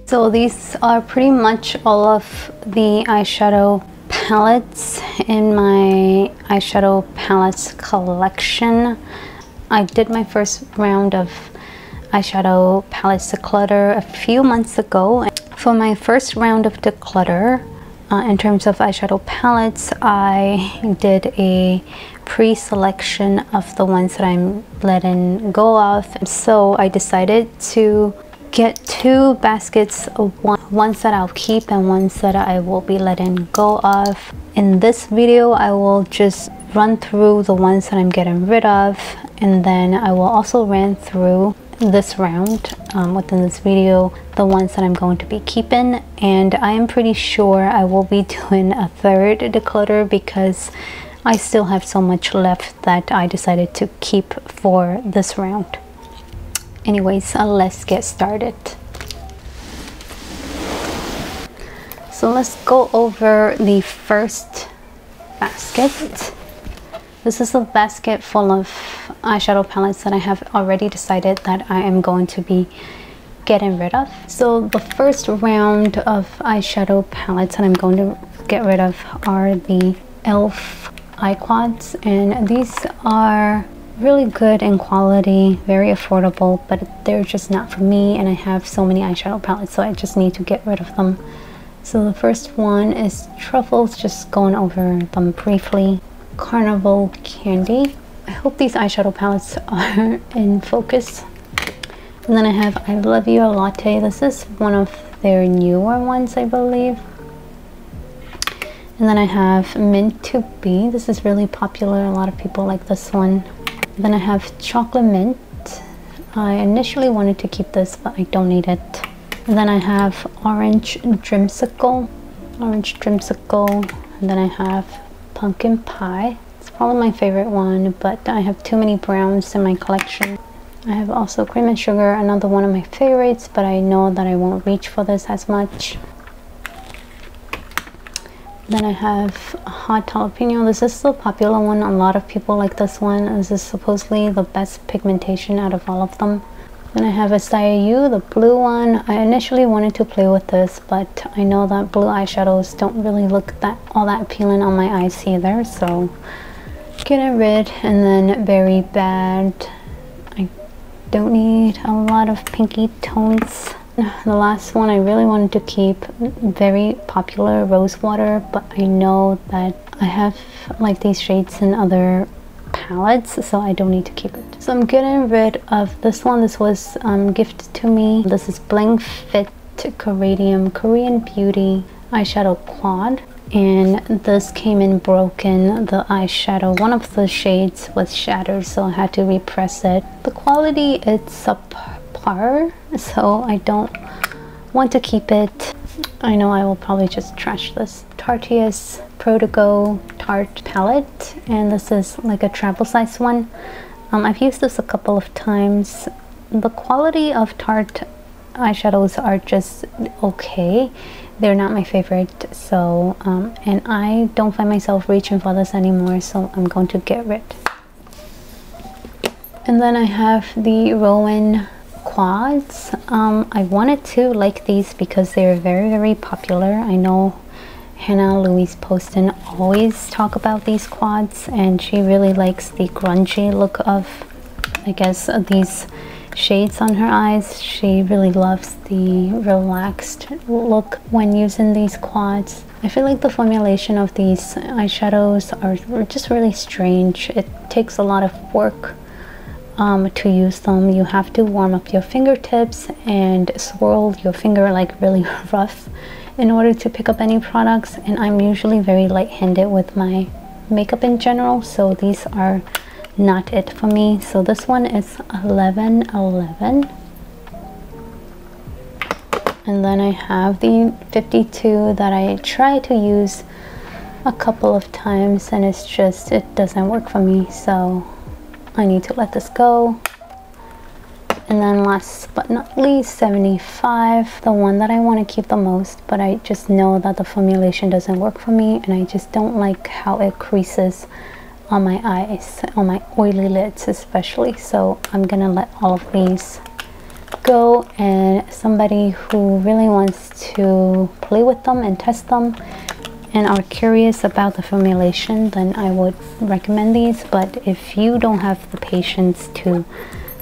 So these are pretty much all of the eyeshadow palettes in my eyeshadow palettes collection. I did my first round of eyeshadow palettes declutter a few months ago. For my first round of declutter, in terms of eyeshadow palettes, I did a pre-selection of the ones that I'm letting go of. So I decided to get two baskets, ones that I'll keep and ones that I will be letting go of. In this video, I will just run through the ones that I'm getting rid of, and then I will also run through this round within this video the ones that I'm going to be keeping. And I am pretty sure I will be doing a third declutter because I still have so much left that I decided to keep for this round. Anyways, let's get started. So let's go over the first basket. This is a basket full of eyeshadow palettes that I have already decided that I am going to be getting rid of. So the first round of eyeshadow palettes that I'm going to get rid of are the e.l.f. eye quads, and these are really good in quality, very affordable, but they're just not for me, and I have so many eyeshadow palettes, so I just need to get rid of them. So the first one is Truffles, just going over them briefly. Carnival Candy. I hope these eyeshadow palettes are in focus. And then I have I Love You Latte. This is one of their newer ones, I believe. And then I have Mint to Be. This is really popular, a lot of people like this one. Then I have Chocolate Mint. I initially wanted to keep this, but I don't need it. And then I have Orange Dreamsicle. And then I have Pumpkin Pie. It's probably my favorite one, but I have too many browns in my collection. I have also Cream and Sugar, another one of my favorites, but I know that I won't reach for this as much. Then I have Hot Jalapeno. This is the popular one. A lot of people like this one. This is supposedly the best pigmentation out of all of them. Then I have You, the blue one. I initially wanted to play with this, but I know that blue eyeshadows don't really look all that appealing on my eyes either, so getting rid. And then Very Bad. I don't need a lot of pinky tones. The last one I really wanted to keep, very popular, Rosewater, but I know that I have like these shades in other palettes, so I don't need to keep it. So I'm getting rid of this one. This was gifted to me. This is Bling Fit Coradium Korean Beauty eyeshadow quad, and this came in broken. The eyeshadow, one of the shades was shattered, so I had to repress it. The quality, it's subpar, so I don't want to keep it. I know I will probably just trash this. Tarte's Protego Tarte palette, and this is like a travel size one. I've used this a couple of times. The quality of Tarte eyeshadows are just okay. They're not my favorite, so and I don't find myself reaching for this anymore, so I'm going to get rid. And then I have the Rowan quads. I wanted to like these because they're very popular. I know Hannah Louise Poston always talk about these quads, and she really likes the grungy look of, I guess, these shades on her eyes. She really loves the relaxed look when using these quads. I feel like the formulation of these eyeshadows are just really strange. It takes a lot of work to use them. You have to warm up your fingertips and swirl your finger like really rough in order to pick up any products, and I'm usually very light-handed with my makeup in general, so these are not it for me. So this one is 1111, and then I have the 52 that I try to use a couple of times, and it doesn't work for me, so I need to let this go. And then last but not least, 75, the one that I want to keep the most, but I just know that the formulation doesn't work for me, and I just don't like how it creases on my eyes, on my oily lids especially. So I'm gonna let all of these go, and somebody who really wants to play with them and test them and are curious about the formulation, then I would recommend these. But if you don't have the patience to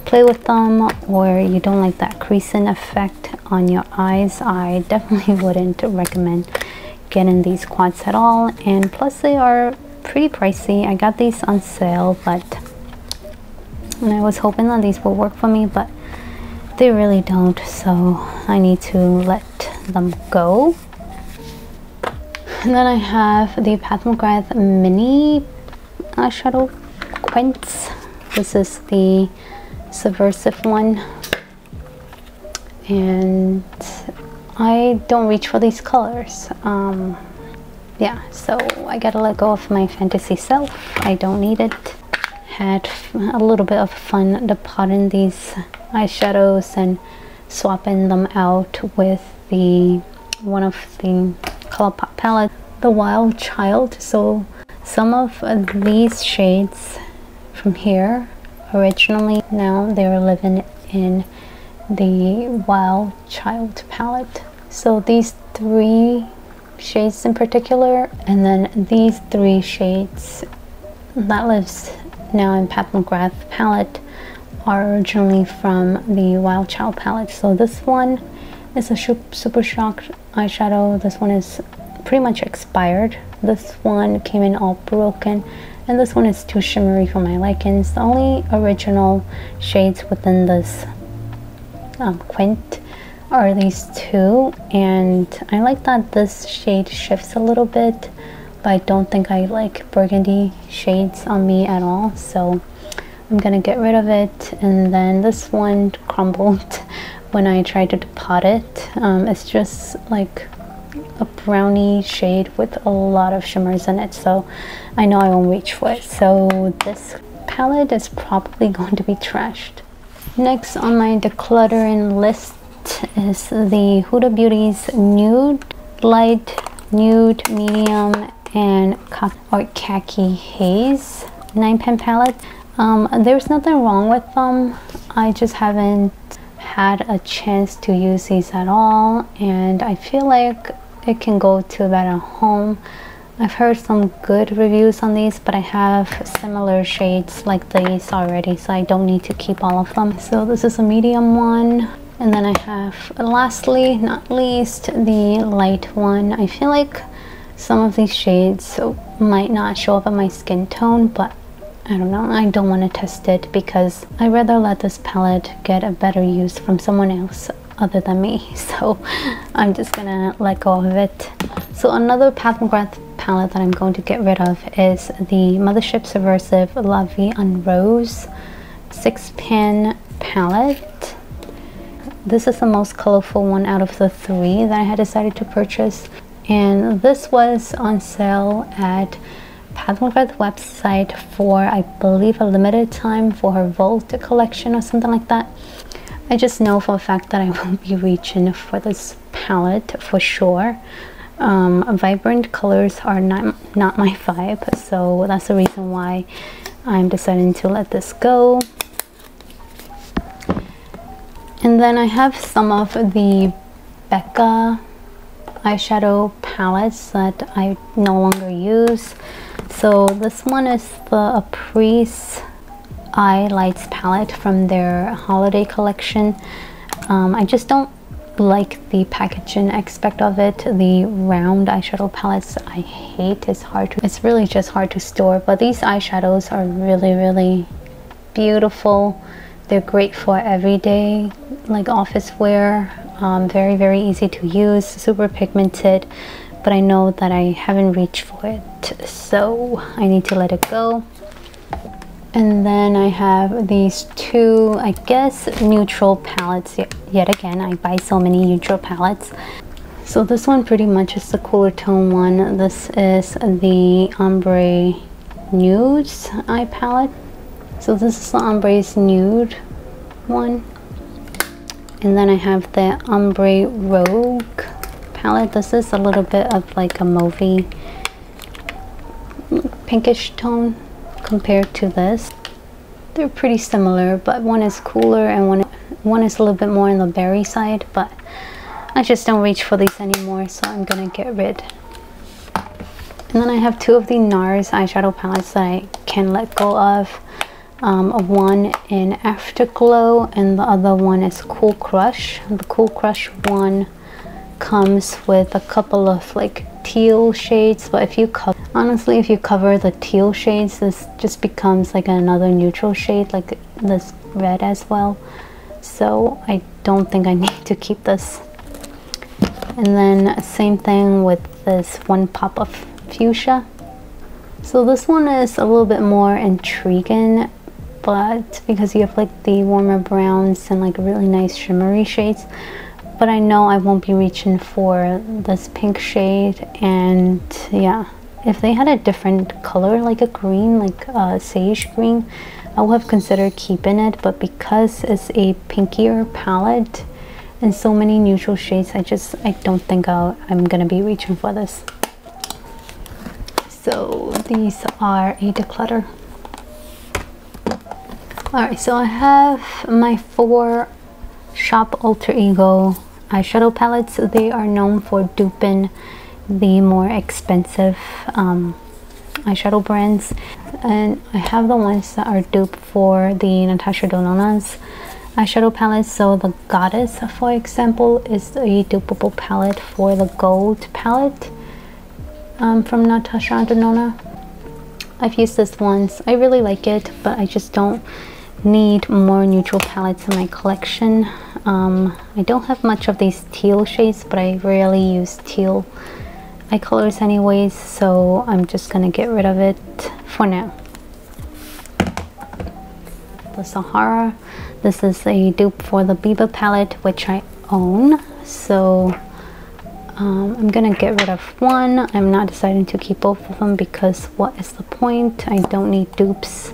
play with them, or you don't like that creasing effect on your eyes, I definitely wouldn't recommend getting these quads at all. And plus they are pretty pricey. I got these on sale, and I was hoping that these would work for me, but they really don't, so I need to let them go. And then I have the Pat McGrath mini eyeshadow quints. This is the subversive one, and I don't reach for these colors. Yeah, so I gotta let go of my fantasy self. I don't need it. Had a little bit of fun depotting these eyeshadows and swapping them out with the one of the color palette, the Wild Child. So some of these shades from here originally, now they're living in the Wild Child palette. So these 3 shades in particular, and then these 3 shades that lives now in Pat McGrath palette are originally from the Wild Child palette. So this one is a Super Shock eyeshadow. This one is pretty much expired. This one came in all broken, and this one is too shimmery for my likings. The only original shades within this quint are these 2, and I like that this shade shifts a little bit, but I don't think I like burgundy shades on me at all, so I'm gonna get rid of it. And then this one crumbled when I tried to depot it. It's just like a brownie shade with a lot of shimmers in it, so I know I won't reach for it. So this palette is probably going to be trashed. Next on my decluttering list is the Huda Beauty's Nude, Light, Nude, Medium, and Khaki Haze 9-pan palette. There's nothing wrong with them. I just haven't had a chance to use these at all, and I feel like it can go to a better home. I've heard some good reviews on these, but I have similar shades like these already, so I don't need to keep all of them. So this is a medium one, and then I have, lastly not least, the light one. I feel like some of these shades might not show up in my skin tone, but I don't know, I don't want to test it because I'd rather let this palette get a better use from someone else other than me, so I'm just gonna let go of it. So another Pat McGrath palette that I'm going to get rid of is the Mothership Subversive La Vie en Rose 6-pan palette. This is the most colorful one out of the 3 that I had decided to purchase, and this was on sale at Pat McGrath website for, I believe, a limited time for her Vault collection or something like that. I just know for a fact that I will be reaching for this palette for sure. Vibrant colors are not my vibe, so that's the reason why I'm deciding to let this go. And then I have some of the Becca eyeshadow palettes that I no longer use. So this one is the Caprice Eye Lights palette from their holiday collection. I just don't like the packaging aspect of it. The round eyeshadow palettes I hate. It's really just hard to store, but these eyeshadows are really beautiful. They're great for everyday, like office wear. Very easy to use, super pigmented, but I know that I haven't reached for it, so I need to let it go. And then I have these 2, I guess, neutral palettes. Yet again, I buy so many neutral palettes. So this one pretty much is the cooler tone one. This is the Ombre Nudes eye palette. So this is the Ombre's Nude one. And then I have the Ombre Rogue palette. This is a little bit of like a mauvey pinkish tone compared to this. They're pretty similar, but one is cooler and one is a little bit more on the berry side, but I just don't reach for these anymore, so I'm gonna get rid. And then I have two of the NARS eyeshadow palettes that I can let go of. One in Afterglow and the other one is Cool Crush. The Cool Crush one comes with a couple of like teal shades, but honestly if you cover the teal shades, this just becomes like another neutral shade, like this red as well. So I don't think I need to keep this. And then same thing with this one pop of fuchsia. So this one is a little bit more intriguing, but because you have like the warmer browns and like really nice shimmery shades, but I know I won't be reaching for this pink shade. And yeah, if they had a different color, like a green, like sage green, I would have considered keeping it, but because it's a pinkier palette and so many neutral shades, I don't think I'm gonna be reaching for this. So these are a declutter. Alright, so I have my 4 Shop Alter Ego eyeshadow palettes. They are known for duping the more expensive eyeshadow brands, and I have the ones that are dupe for the Natasha Denona's eyeshadow palettes. So the Goddess, for example, is a dupeable palette for the gold palette from Natasha Denona. I've used this once. I really like it, but I just don't need more neutral palettes in my collection. I don't have much of these teal shades, but I rarely use teal eye colors anyways, so I'm just gonna get rid of it for now. The Sahara, this is a dupe for the Biba palette, which I own, so I'm gonna get rid of one. I'm not deciding to keep both of them because what is the point? I don't need dupes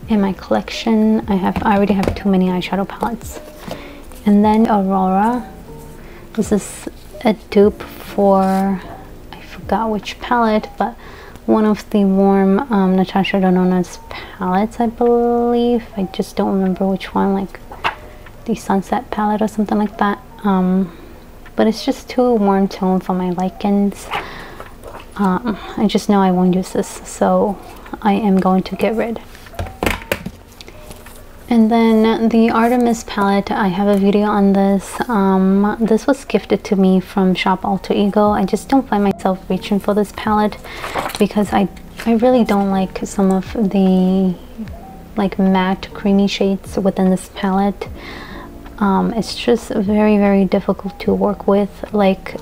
in my collection. I already have too many eyeshadow palettes. And then Aurora, this is a dupe for, I forgot which palette, but one of the warm Natasha Denona's palettes, I believe. I just don't remember which one, like the Sunset palette or something like that. But it's just too warm tone for my likings. I just know I won't use this, so I am going to get rid. And then the Artemis palette, I have a video on this. This was gifted to me from Shop Alter Ego. I just don't find myself reaching for this palette because I really don't like some of the like matte creamy shades within this palette. It's just very difficult to work with, like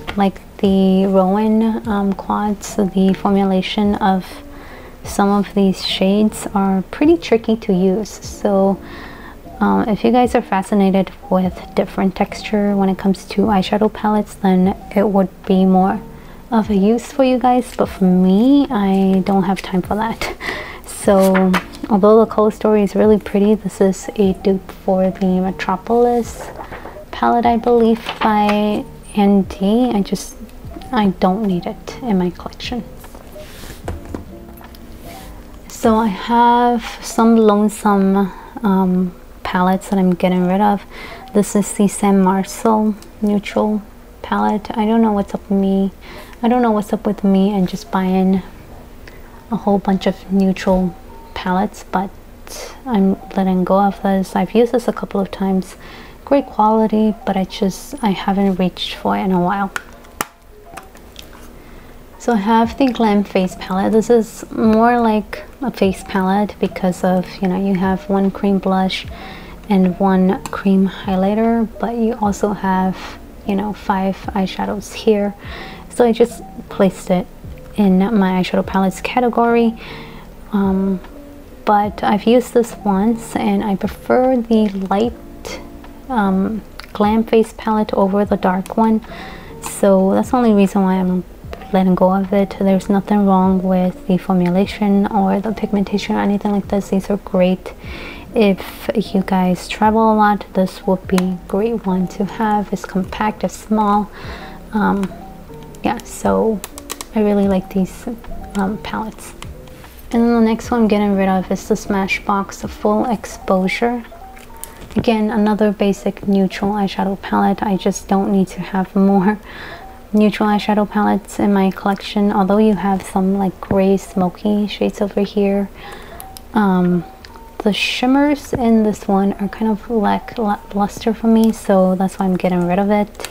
the Rowan quads. The formulation of some of these shades are pretty tricky to use. So if you guys are fascinated with different texture when it comes to eyeshadow palettes, then it would be more of a use for you guys, but for me, I don't have time for that. So although the color story is really pretty, this is a dupe for the Metropolis palette, I believe, by ND. I don't need it in my collection. So I have some Lonesome palettes that I'm getting rid of. This is the San Marcel neutral palette. I don't know what's up with me. I don't know what's up with me and just buying a whole bunch of neutral palettes, but I'm letting go of this. I've used this a couple of times. Great quality, but I haven't reached for it in a while. So I have the Glam Face palette. This is more like a face palette because of, you know, you have one cream blush and one cream highlighter, but you also have, you know, 5 eyeshadows here. So I just placed it in my eyeshadow palettes category. But I've used this once and I prefer the light Glam Face palette over the dark one. So that's the only reason why I'm letting go of it. There's nothing wrong with the formulation or the pigmentation or anything like this. These are great if you guys travel a lot, this would be a great one to have. It's compact, it's small. Yeah, so I really like these palettes. And then the next one I'm getting rid of is the Smashbox Full Exposure. Again, another basic neutral eyeshadow palette. I just don't need to have more neutral eyeshadow palettes in my collection, although you have some like gray smoky shades over here. The shimmers in this one are kind of lackluster for me, so that's why I'm getting rid of it.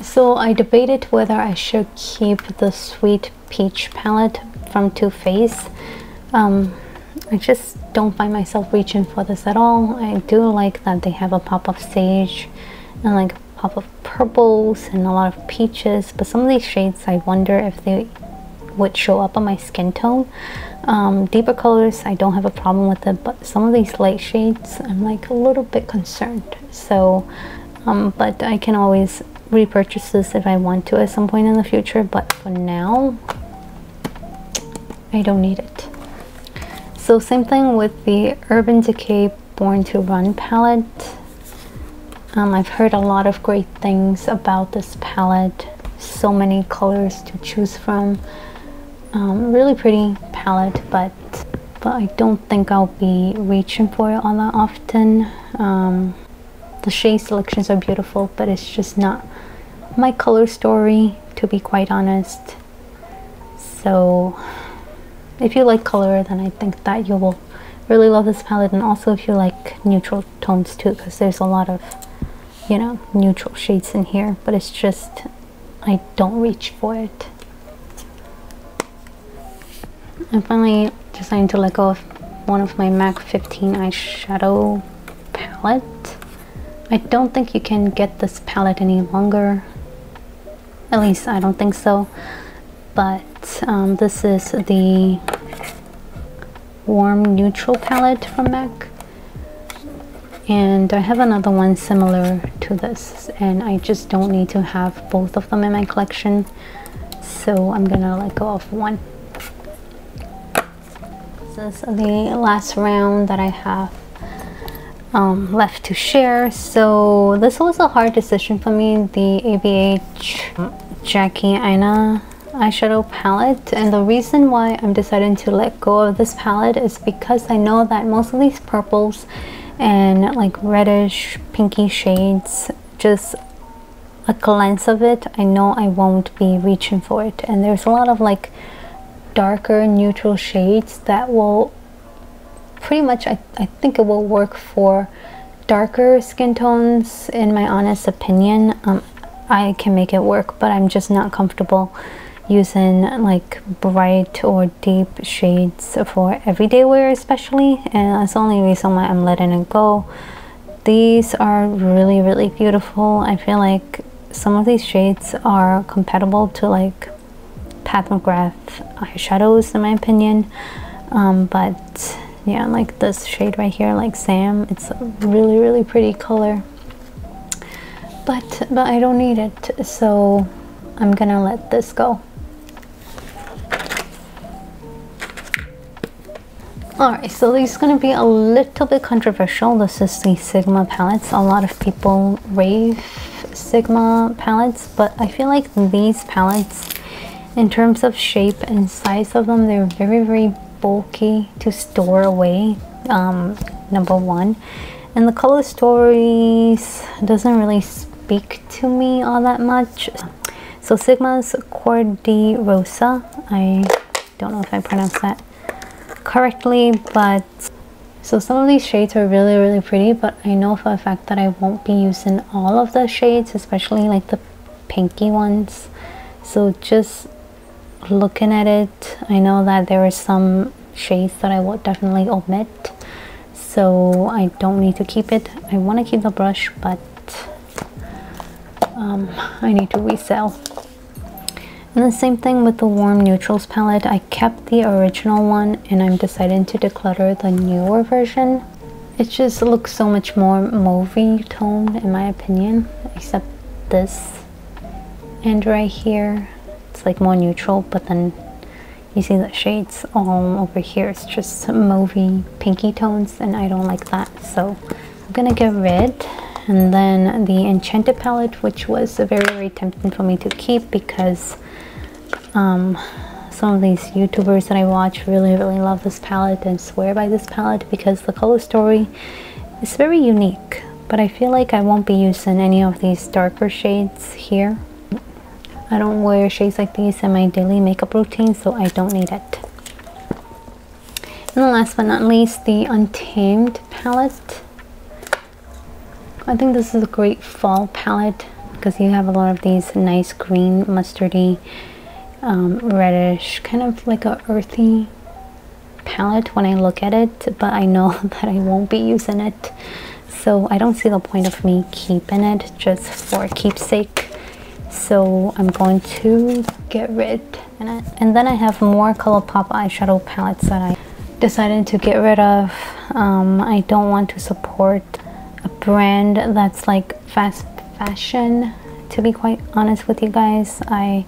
So I debated whether I should keep the Sweet Peach palette from Too Faced. I just don't find myself reaching for this at all. I do like that they have a pop of sage and like a pop of purples and a lot of peaches, but some of these shades I wonder if they would show up on my skin tone. Deeper colors I don't have a problem with it, but some of these light shades I'm like a little bit concerned. So but I can always repurchase this if I want to at some point in the future, but for now I don't need it. So same thing with the Urban Decay Born to Run palette. I've heard a lot of great things about this palette. So many colors to choose from. Really pretty palette, but I don't think I'll be reaching for it all that often. The shade selections are beautiful, but it's just not my color story, to be quite honest. So if you like color, then I think that you will really love this palette, and also if you like neutral tones too, because there's a lot of, you know, neutral shades in here, but it's just I don't reach for it. I'm finally deciding to let go of one of my MAC 15 eyeshadow palette. I don't think you can get this palette any longer, at least I don't think so. But this is the Warm Neutral palette from MAC, and I have another one similar to this, and I just don't need to have both of them in my collection, so I'm gonna let go of one. This is the last round that I have left to share. So this was a hard decision for me, the ABH Jackie Aina eyeshadow palette, and the reason why I'm deciding to let go of this palette is because I know that most of these purples and like reddish pinky shades, just a glance of it, I know I won't be reaching for it, and there's a lot of like darker neutral shades that will pretty much, I think it will work for darker skin tones. In my honest opinion, I can make it work, but I'm just not comfortable using like bright or deep shades for everyday wear especially, and that's the only reason why I'm letting it go. These are really beautiful. I feel like some of these shades are compatible to like Pat McGrath eyeshadows in my opinion, but yeah, like this shade right here, like Sam, it's a really pretty color, but I don't need it, so I'm gonna let this go. Alright, so this is going to be a little bit controversial. This is the Sigma palettes. A lot of people rave Sigma palettes, but I feel like these palettes, in terms of shape and size of them, they're very bulky to store away, number one. And the color stories doesn't really speak to me all that much. So Sigma's Cordi Rosa, I don't know if I pronounced that correctly, but so some of these shades are really pretty, but I know for a fact that I won't be using all of the shades, especially like the pinky ones. So just looking at it, I know that there are some shades that I will definitely omit, so I don't need to keep it. I want to keep the brush, but I need to resell. And the same thing with the Warm Neutrals palette. I kept the original one and I'm deciding to declutter the newer version. It just looks so much more mauvey tone in my opinion, except this and right here it's like more neutral, but then you see the shades all over here. It's just mauvey pinky tones, and I don't like that, so I'm gonna get rid. And then the Enchanted palette, which was very, very tempting for me to keep because some of these YouTubers that I watch really, really love this palette and swear by this palette because the color story is very unique. But I feel like I won't be using any of these darker shades here. I don't wear shades like these in my daily makeup routine, so I don't need it. And then last but not least, the Untamed palette. I think this is a great fall palette because you have a lot of these nice green, mustardy, reddish, kind of like a earthy palette when I look at it, but I know that I won't be using it. So I don't see the point of me keeping it just for keepsake. So I'm going to get rid of it. And then I have more ColourPop eyeshadow palettes that I decided to get rid of. I don't want to support a brand that's like fast fashion, to be quite honest with you guys. I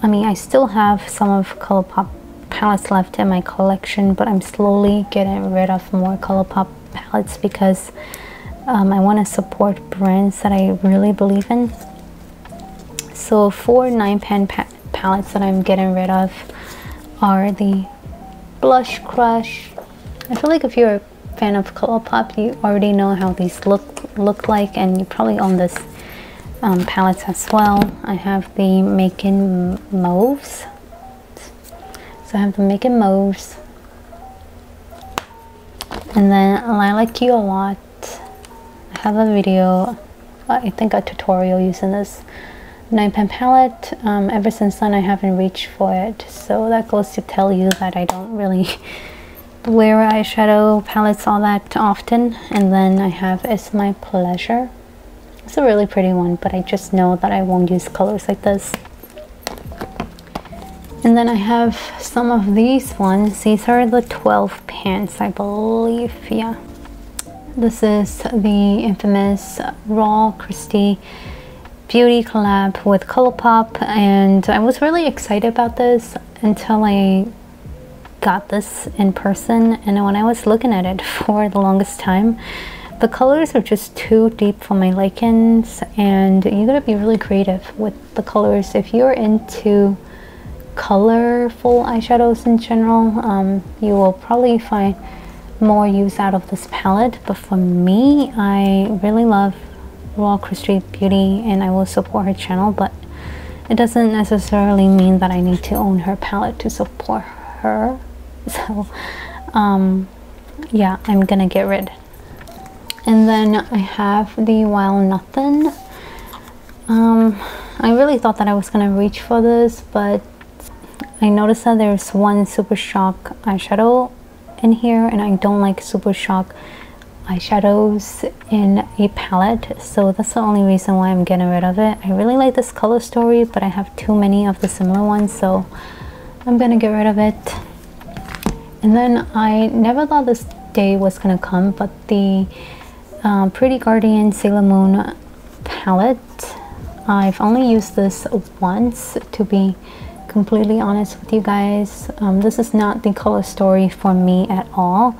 mean, I still have some of ColourPop palettes left in my collection, but I'm slowly getting rid of more ColourPop palettes because I want to support brands that I really believe in. So 4 9-pan palettes that I'm getting rid of are the Blush Crush. I feel like if you're a fan of ColourPop, you already know how these look like, and you probably own this palettes as well. I have the Making Mauves. So I have the Making Mauves. And then I Like You a Lot. I have a video, I think a tutorial using this 9-pan palette. Ever since then I haven't reached for it, so that goes to tell you that I don't really wear eyeshadow palettes all that often. And then I have It's My Pleasure. It's a really pretty one, but I just know that I won't use colors like this. And then I have some of these ones. These are the 12 pans, I believe. Yeah, this is the infamous Raw Christie Beauty collab with ColourPop, and I was really excited about this until I got this in person. And when I was looking at it for the longest time, the colors are just too deep for my likings, and you gotta be really creative with the colors if you're into colorful eyeshadows in general. You will probably find more use out of this palette, but for me, I really love Raw Christie Beauty and I will support her channel, but it doesn't necessarily mean that I need to own her palette to support her. So yeah, I'm gonna get rid. And then I have the While Nothing. I really thought that I was gonna reach for this, but I noticed that there's one Super Shock eyeshadow in here, and I don't like Super Shock eyeshadows in a palette, so that's the only reason why I'm getting rid of it. I really like this color story, but I have too many of the similar ones, so I'm gonna get rid of it. And then I never thought this day was gonna come, but the Pretty Guardian Sailor Moon palette, I've only used this once, to be completely honest with you guys. This is not the color story for me at all.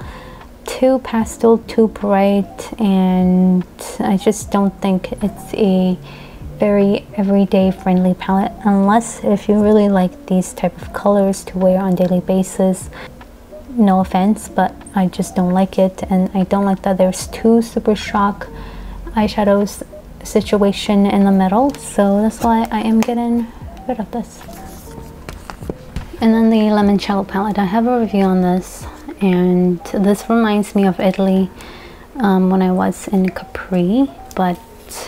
Too pastel, too bright, and I just don't think it's a very everyday friendly palette, unless if you really like these type of colors to wear on a daily basis. No offense, but I just don't like it, and I don't like that there's two Super Shock eyeshadows situation in the middle, so that's why I am getting rid of this. And then the Limoncello palette, I have a review on this, and this reminds me of Italy when I was in Capri, but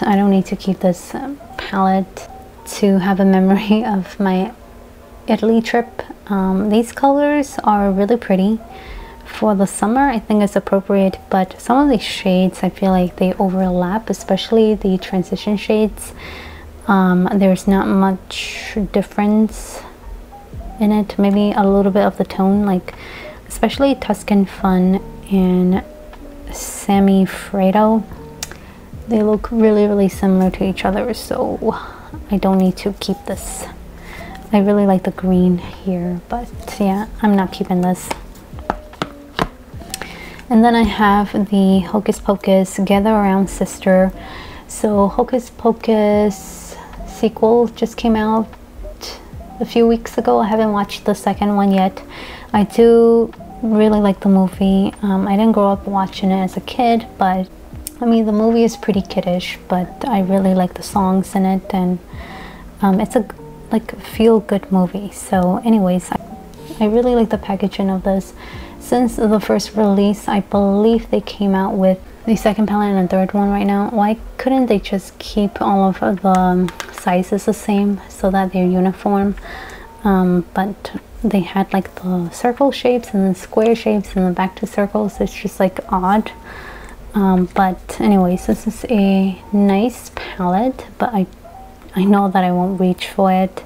I don't need to keep this palette to have a memory of my Italy trip. These colors are really pretty. For the summer, I think it's appropriate, but some of these shades, I feel like they overlap, especially the transition shades. There's not much difference in it, maybe a little bit of the tone, like especially Tuscan Fun and Sammy Fredo. They look really, really similar to each other, so I don't need to keep this. I really like the green here, but yeah, I'm not keeping this. And then I have the Hocus Pocus Gather Around Sister. So Hocus Pocus sequel just came out a few weeks ago. I haven't watched the second one yet. I do really like the movie. I didn't grow up watching it as a kid, but I mean the movie is pretty kiddish, but I really like the songs in it, and it's a like feel-good movie. So anyways, I really like the packaging of this. Since the first release, I believe they came out with the second palette and a third one right now. Why couldn't they just keep all of the sizes the same so that they're uniform? But they had like the circle shapes and then square shapes and then back to circles. It's just like odd. But anyways, this is a nice palette, but I know that I won't reach for it,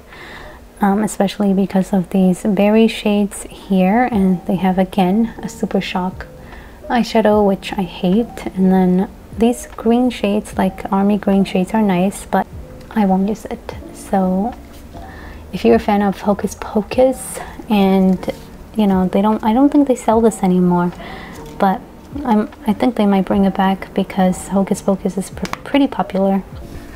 especially because of these berry shades here, and they have again a Super Shock eyeshadow, which I hate, and then these green shades, like army green shades, are nice, but I won't use it. So if you're a fan of Hocus Pocus, and you know I don't think they sell this anymore, but I think they might bring it back because Hocus Pocus is pretty popular.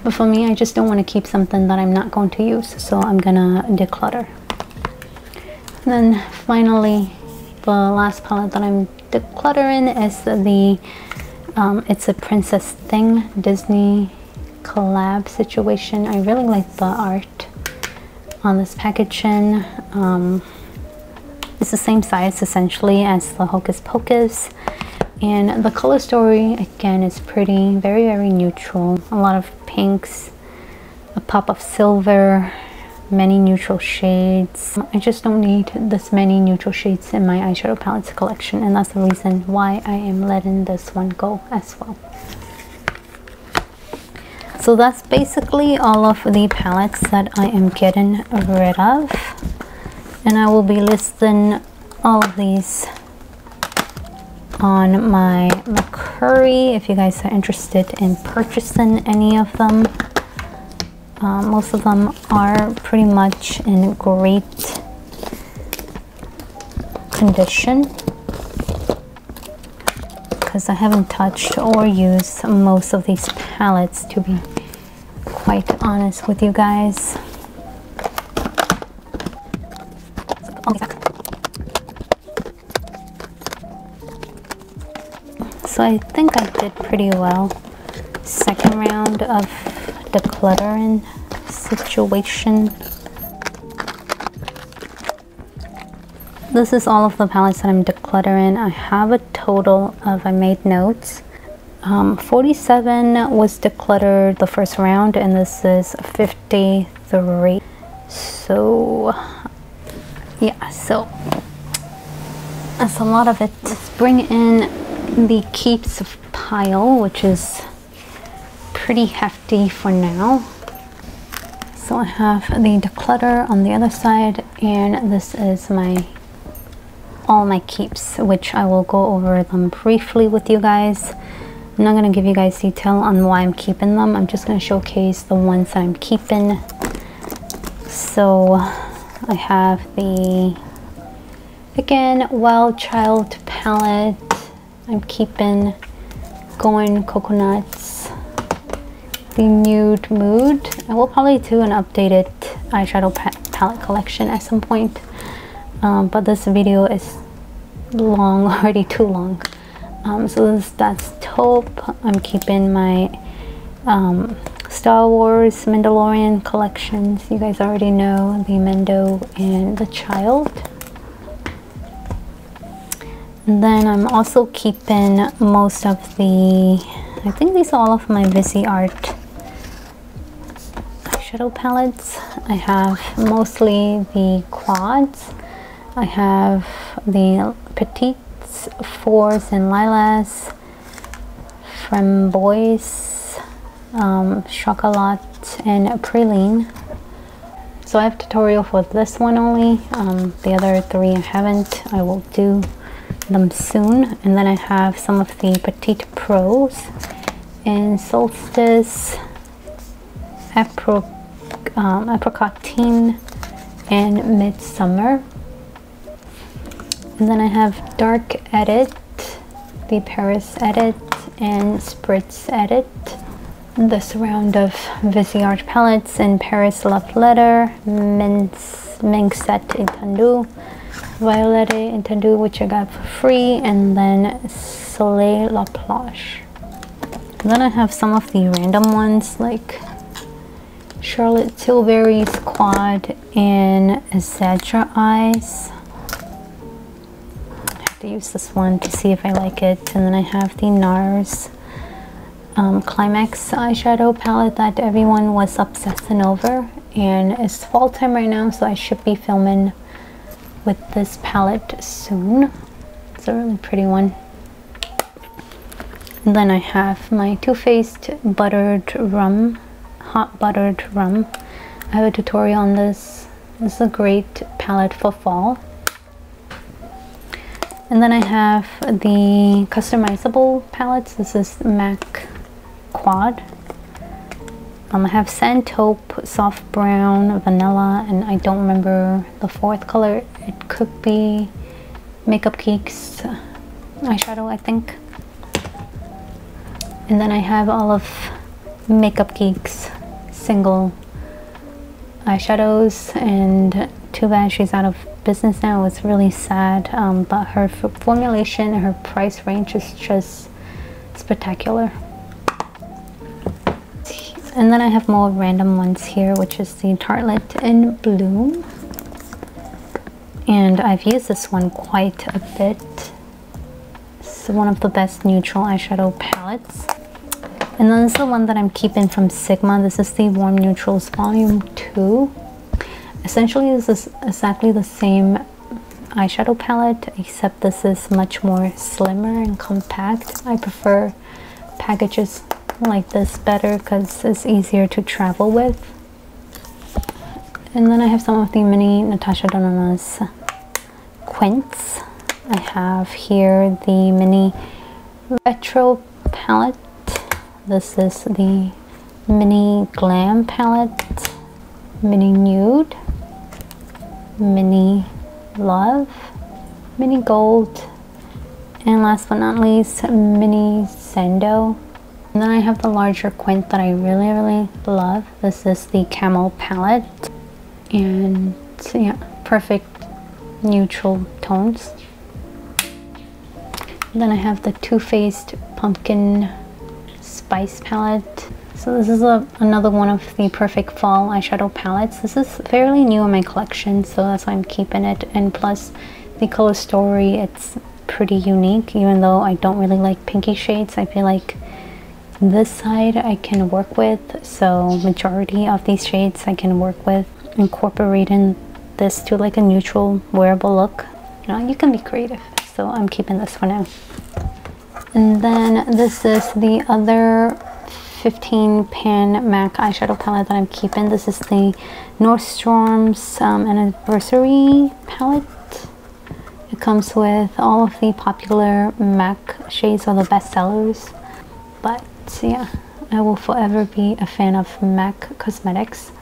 But for me, I just don't want to keep something that I'm not going to use, so I'm gonna declutter. And then finally, the last palette that I'm decluttering is the It's a Princess Thing Disney collab situation. I really like the art on this packaging. It's the same size essentially as the Hocus Pocus, and the color story again is pretty, very neutral. A lot of pinks, a pop of silver, many neutral shades. I just don't need this many neutral shades in my eyeshadow palettes collection, and that's the reason why I am letting this one go as well. So that's basically all of the palettes that I am getting rid of, and I will be listing all of these on my Mercari if you guys are interested in purchasing any of them. Most of them are pretty much in great condition because I haven't touched or used most of these palettes, to be quite honest with you guys. So I think I did pretty well. Second round of decluttering situation. This is all of the palettes that I'm decluttering. I have a total of, I made notes, 47 was decluttered the first round, and this is 53. So yeah, so that's a lot of it. Let's bring in the keeps pile, which is pretty hefty for now. So I have the declutter on the other side, and this is all my keeps, which I will go over them briefly with you guys. I'm not going to give you guys detail on why I'm keeping them. I'm just going to showcase the ones that I'm keeping. So I have the, again, Wild Child palette. I'm keeping Going Coconuts, the Nude Mood. I will probably do an updated eyeshadow palette collection at some point, but this video is long, already too long. So that's Taupe. I'm keeping my Star Wars Mandalorian collections. You guys already know the Mendo and the Child. And then I'm also keeping most of the, I think these are all of my Viseart eyeshadow palettes. I have mostly the quads. I have the Petites, Fours and Lilas, Framboise, Chocolat, and Praline. So I have a tutorial for this one only. The other three I haven't. I will do them soon. And then I have some of the Petite Pros in Solstice, Apricotine, and Midsummer. And then I have Dark Edit, the Paris Edit, and Spritz Edit. This round of Viseart palettes in Paris Love Letter, Minxet Étendue, Violet Étendue, which I got for free, and then Soleil La Plage. And then I have some of the random ones like Charlotte Tilbury's Quad and Zadra Eyes. I have to use this one to see if I like it. And then I have the NARS Climax eyeshadow palette that everyone was obsessing over, and it's fall time right now, so I should be filming with this palette soon. It's a really pretty one. And then I have my Too Faced Buttered Rum, Hot Buttered Rum. I have a tutorial on this. This is a great palette for fall. And then I have the customizable palettes. This is MAC Quad. I have Sand Taupe, Soft Brown, Vanilla, and I don't remember the fourth color. It could be Makeup Geek's eyeshadow, I think. And then I have all of Makeup Geek's single eyeshadows, and too bad she's out of business now. It's really sad, but her formulation and her price range is just spectacular. And then I have more random ones here, which is the Tartelette in Bloom. And I've used this one quite a bit. It's one of the best neutral eyeshadow palettes. And then this is the one that I'm keeping from Sigma. This is the Warm Neutrals Volume 2. Essentially, this is exactly the same eyeshadow palette, except this is much more slimmer and compact. I prefer packages like this better because it's easier to travel with. And then I have some of the mini Natasha Denon's Quints. I have here the mini Retro palette. This is the mini Glam palette, mini Nude, mini Love, mini Gold, and last but not least, mini Sando. And then I have the larger quint that I really love. This is the Camel palette, and yeah, perfect neutral tones. And then I have the Too Faced Pumpkin Spice palette. So this is another one of the perfect fall eyeshadow palettes. This is fairly new in my collection, so that's why I'm keeping it. And plus the color story, it's pretty unique. Even though I don't really like pinky shades, I feel like this side I can work with, so majority of these shades I can work with. Incorporating this to like a neutral wearable look, you know, you can be creative, so I'm keeping this for now. And then this is the other 15 pan MAC eyeshadow palette that I'm keeping. This is the Nordstrom's Anniversary palette. It comes with all of the popular MAC shades, or the best sellers, but yeah, I will forever be a fan of MAC Cosmetics,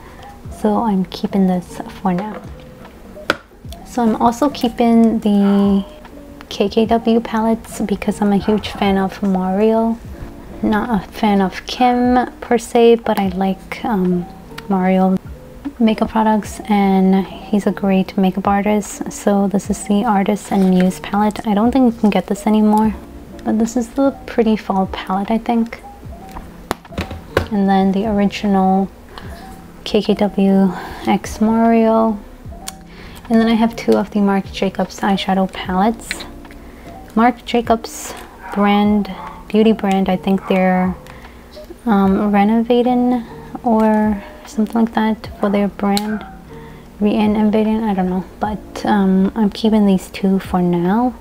so I'm keeping this for now. So I'm also keeping the KKW palettes because I'm a huge fan of Mario. Not a fan of Kim per se, but I like Mario makeup products, and he's a great makeup artist. So this is the Artist and Muse palette. I don't think you can get this anymore, but this is the pretty fall palette, I think. And then the original KKW X Mario. And then I have two of the Marc Jacobs eyeshadow palettes. Marc Jacobs brand, beauty brand, I think they're renovating or something like that for their brand. Reinnovating, I don't know, but I'm keeping these two for now.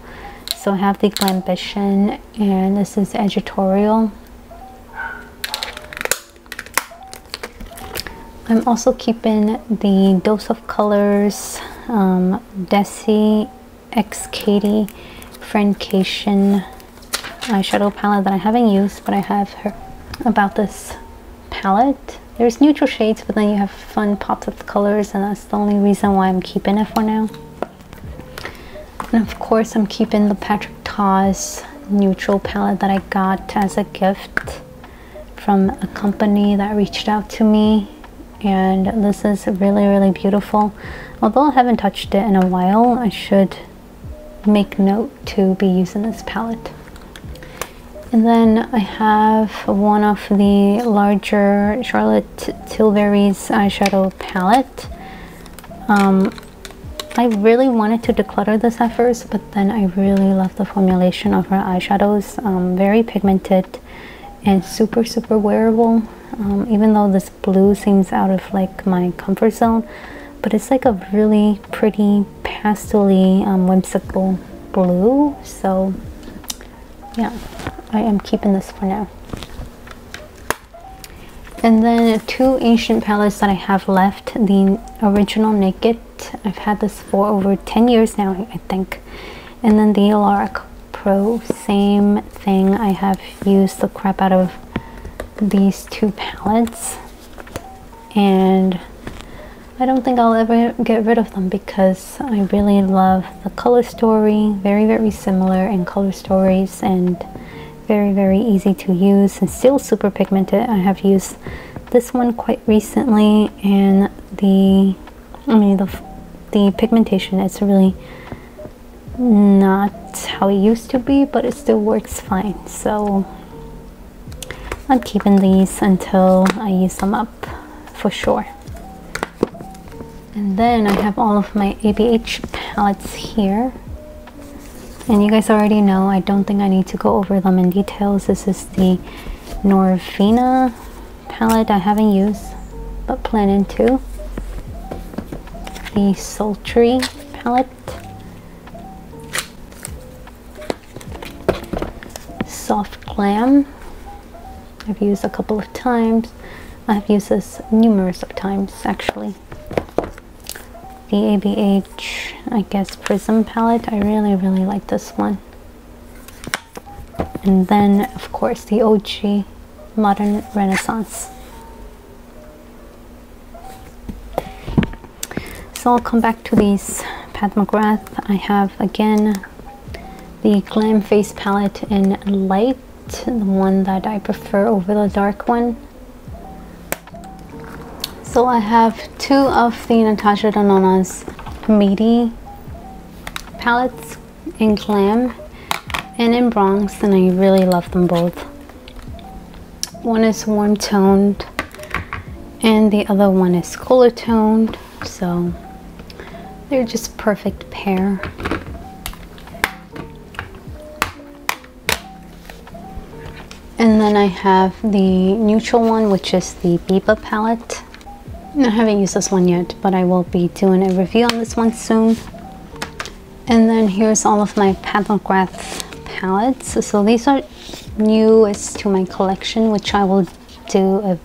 So I have the Glambition, and this is Editorial. I'm also keeping the Dose of Colors Desi X Katie Friendcation eyeshadow palette that I haven't used, but I have heard about this palette. There's neutral shades, but then you have fun pops of colors, and that's the only reason why I'm keeping it for now. And of course, I'm keeping the Patrick Ta's neutral palette that I got as a gift from a company that reached out to me. And this is really beautiful. Although I haven't touched it in a while, I should make note to be using this palette. And then I have one of the larger Charlotte Tilbury's eyeshadow palette. I really wanted to declutter this at first, but then I really love the formulation of her eyeshadows. Very pigmented and super wearable. Even though this blue seems out of like my comfort zone, but it's like a really pretty pastel-y, whimsical blue. So yeah, I am keeping this for now. And then two ancient palettes that I have left. The original Naked, I've had this for over 10 years now, I think. And then the Luxx Pro, same thing. I have used the crap out of these two palettes, and I don't think I'll ever get rid of them because I really love the color story. Very similar in color stories, and very easy to use, and still super pigmented. I have used this one quite recently, and the pigmentation is really not how it used to be, but it still works fine. So I'm keeping these until I use them up for sure. And then I have all of my ABH palettes here. And you guys already know, I don't think I need to go over them in details. This is the Norvina palette I haven't used, but planning to. The Sultry palette. Soft Glam. I've used a couple of times. I've used this numerous of times actually. The ABH, I guess, Prism palette. I really like this one. And then of course the OG Modern Renaissance. So I'll come back to these Pat McGrath. I have again the Glam Face palette in light, the one that I prefer over the dark one. So I have two of the Natasha Denona's Meaty palettes in Glam and in Bronze, and I really love them both. One is warm toned and the other one is cooler toned, so they're just perfect pair. And then I have the neutral one, which is the Biba palette. I haven't used this one yet, but I will be doing a review on this one soon. And then here's all of my Pat McGrath palettes. So these are newest to my collection, which I will do a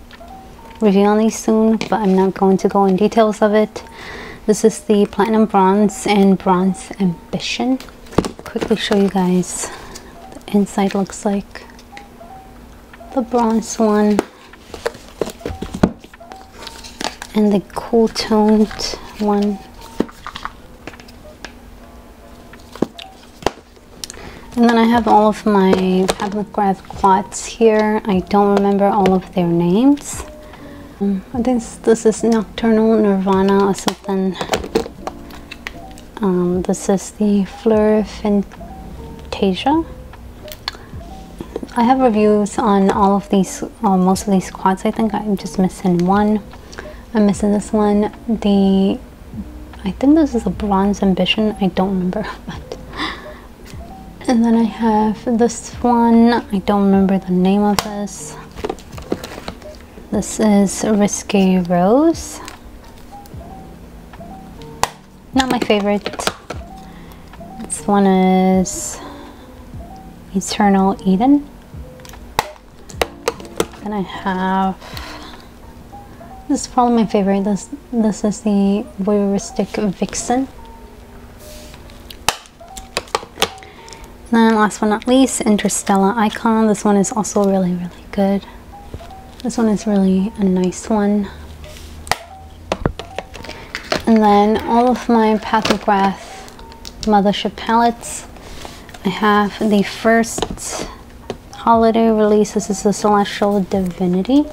review on these soon, but I'm not going to go in details of it. This is the Platinum Bronze and Bronze Ambition. Quickly show you guys what the inside looks like. The bronze one and the cool toned one. And then I have all of my Pat McGrath quads here. I don't remember all of their names. I think this is Nocturnal Nirvana or something. This is the Fleur Fantasia. I have reviews on all of these, most of these quads. I think I'm just missing one. I'm missing this one. I think this is a Bronze Ambition. I don't remember. But. And then I have this one. I don't remember the name of this. This is Risque Rose. Not my favorite. This one is Eternal Eden. Then I have, this is probably my favorite. This is the Voyeuristic Vixen. And then last but not least, Interstellar Icon. This one is also really good. This one is really a nice one. And then all of my Pathograph Mothership palettes. I have the first holiday release. This is the Celestial Divinity.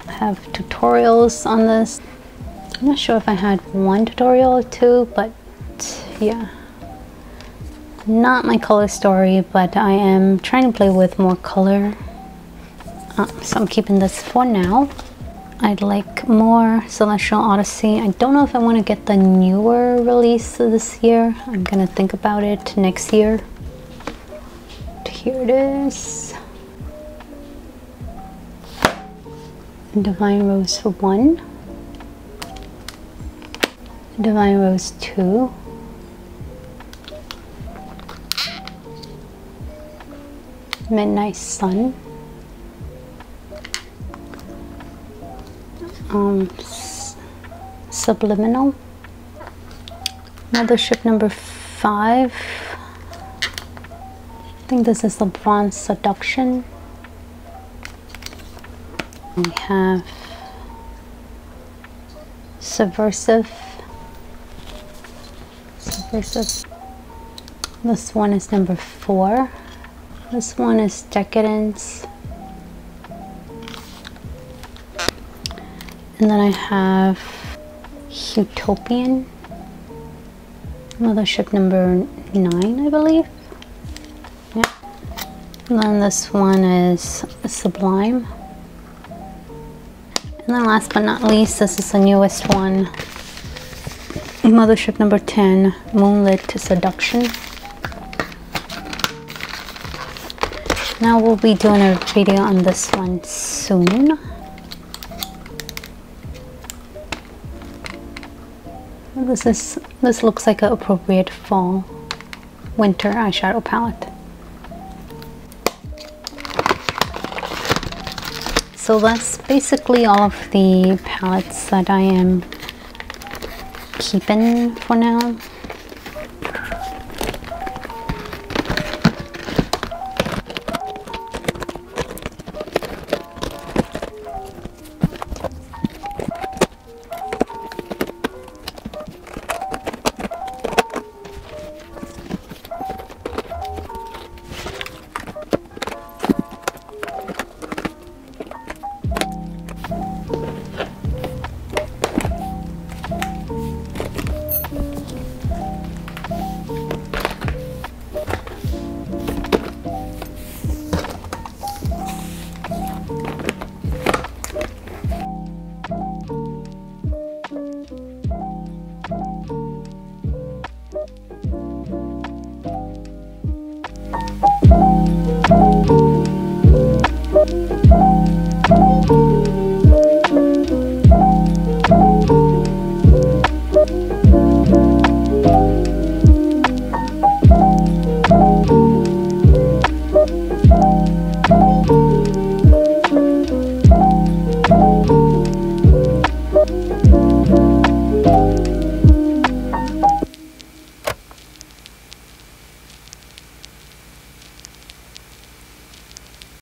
I have tutorials on this. I'm not sure if I had one tutorial or two, but yeah. Not my color story, but I am trying to play with more color. So I'm keeping this for now. I'd like more Celestial Odyssey. I don't know if I want to get the newer release this year. I'm gonna think about it next year. Here it is. Divine Rose 1. Divine Rose 2. Midnight Sun. Subliminal. Mothership number 5. I think this is the Bronze Seduction. We have Subversive. This one is number 4. This one is Decadence. And then I have Utopian. Mothership number 9, I believe. Yeah. And then this one is Sublime. And then last but not least, this is the newest one. Mothership number 10, Moonlit Seduction. Now we'll be doing a video on this one soon. This looks like an appropriate fall winter eyeshadow palette. So that's basically all of the palettes that I am keeping for now.